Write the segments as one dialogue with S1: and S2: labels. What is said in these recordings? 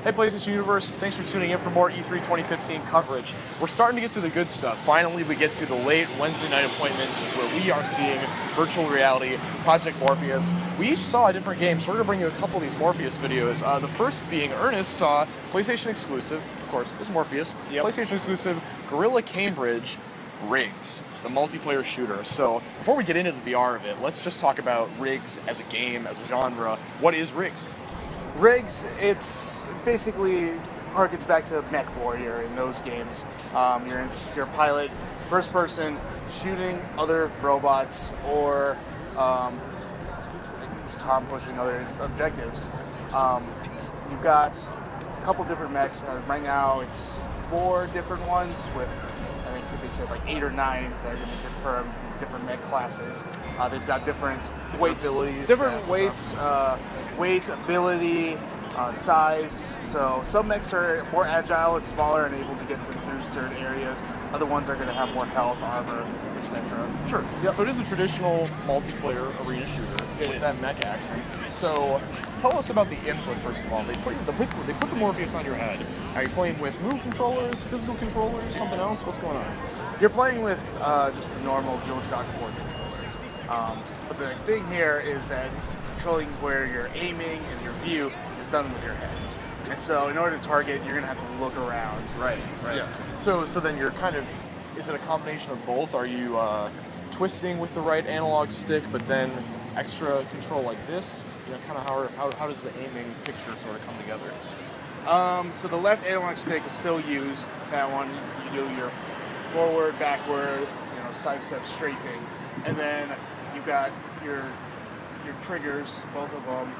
S1: Hey PlayStation Universe, thanks for tuning in for more E3 2015 coverage. We're starting to get to the good stuff. Finally, we get to the late Wednesday night appointments where we are seeing virtual reality, Project Morpheus. We each saw a different game, so we're going to bring you a couple of these Morpheus videos. The first being Ernest saw PlayStation exclusive, of course, it's Morpheus, PlayStation exclusive Gorilla Cambridge RIGS, the multiplayer shooter. So before we get into the VR of it, let's just talk about RIGS as a game, as a genre. What is RIGS?
S2: RIGS, it's basically harkens back to Mech Warrior in those games. You're a pilot, first person, shooting other robots or accomplishing other objectives. You've got a couple different mechs. Right now it's 4 different ones with, I think they said like 8 or 9 that are going to confirm these different mech classes. They've got different weights, weight, ability, size. So some mechs are more agile and smaller and able to get through certain areas. Other ones are going to have more health, armor, etc.
S1: Sure. Yep. So it is a traditional multiplayer arena shooter with that mech action. So tell us about the input first of all. They put the Morpheus on your head. Are you playing with move controllers, physical controllers, something else? What's going on?
S2: You're playing with just the normal DualShock 4 controllers. But the thing here is that controlling where you're aiming and your view is done with your head. And so in order to target, you're going to have to look around.
S1: Right. Yeah. So then you're kind of, is it a combination of both? Are you twisting with the right analog stick, but then extra control like this? You know, kind of how does the aiming picture sort of come together?
S2: So the left analog stick is still used. That one, you do your forward, backward, side step, strafing. And then you've got your triggers, both of them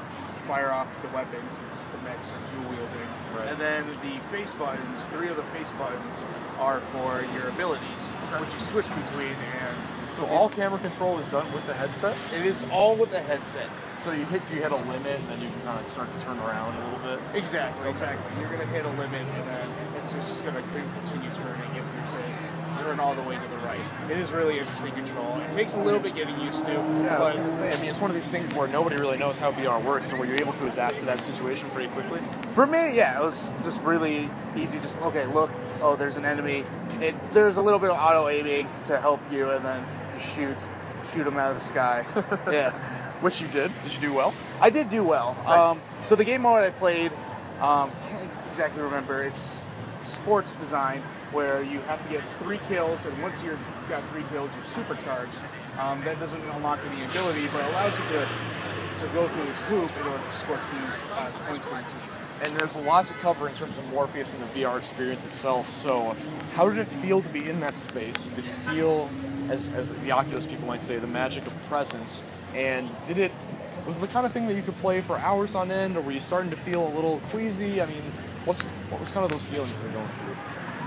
S2: fire off the weapons since the mechs are dual wielding. Right. And then the face buttons, 3 of the face buttons are for your abilities, which you switch between. And
S1: so all camera control is done with the headset?
S2: It is all with the headset.
S1: So you hit a limit and then you can kind of start to turn around a little bit?
S2: Exactly. You're going to hit a limit and then it's just going to continue turning if you're saying turn all the way to the right. It is really interesting control. It takes a little bit getting used to.
S1: Yeah, but I mean, it's one of these things where nobody really knows how VR works, so were you able to adapt to that situation pretty quickly?
S2: For me, yeah, it was just really easy. Just, okay, look, oh, there's an enemy. There's a little bit of auto-aiming to help you, and then you shoot them out of the sky. Yeah.
S1: Which you did. Did you do well?
S2: I did do well.
S1: Nice.
S2: So the game mode I played, can't exactly remember, it's sports design, where you have to get 3 kills, and once you've got 3 kills, you're supercharged. That doesn't unlock any ability, but allows you to go through this hoop in order to score points for your team.
S1: And there's a lot to cover in terms of Morpheus and the VR experience itself, so how did it feel to be in that space? Did you feel, as the Oculus people might say, the magic of presence? And was it the kind of thing that you could play for hours on end, or were you starting to feel a little queasy? I mean, what was kind of those feelings you were going through?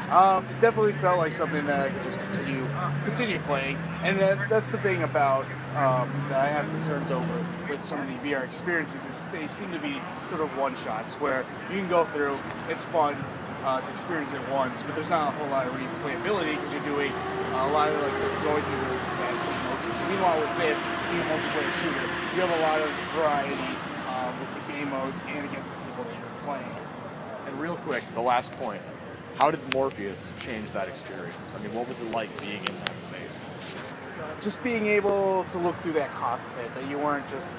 S2: It definitely felt like something that I could just continue playing, and that's the thing about that I have concerns over with some of the VR experiences is they seem to be sort of one-shots where you can go through, it's fun to experience it once, but there's not a whole lot of replayability because you're doing a lot of going through the same motions. Meanwhile, with this being a multiplayer shooter, you have a lot of variety with the game modes and against the people that you're playing.
S1: And real quick, the last point. How did Morpheus change that experience? I mean, what was it like being in that space?
S2: Just being able to look through that cockpit, that you weren't just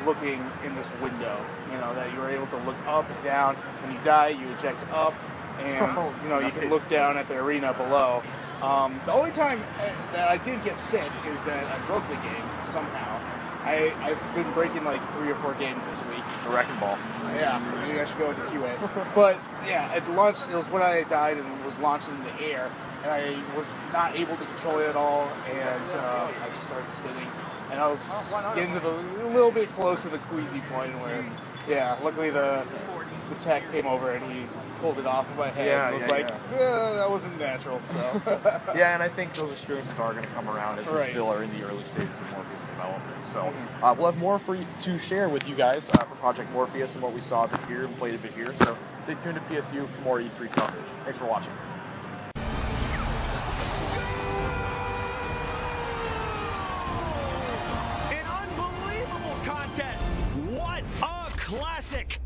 S2: looking in this window, that you were able to look up and down. When you die, you eject up, and you can look down at the arena below. The only time that I did get sick is that I broke the game somehow. I've been breaking like 3 or 4 games this week.
S1: The wrecking ball.
S2: Yeah, maybe I should go into QA. But yeah, it launched. It was when I died and was launched into the air, and I was not able to control it at all, and I just started spinning. And I was getting to a little bit close to the queasy point where, yeah, luckily the tech came over and he pulled it off of my head.
S1: Yeah,
S2: and I was that wasn't natural. So
S1: yeah, and I think those experiences are going to come around as we still are in the early stages of Morpheus development. So we'll have more for you to share with you guys for Project Morpheus and what we saw a bit here and played a bit here. So stay tuned to PSU for more E3 coverage. Thanks for watching.
S3: An unbelievable contest! What a classic!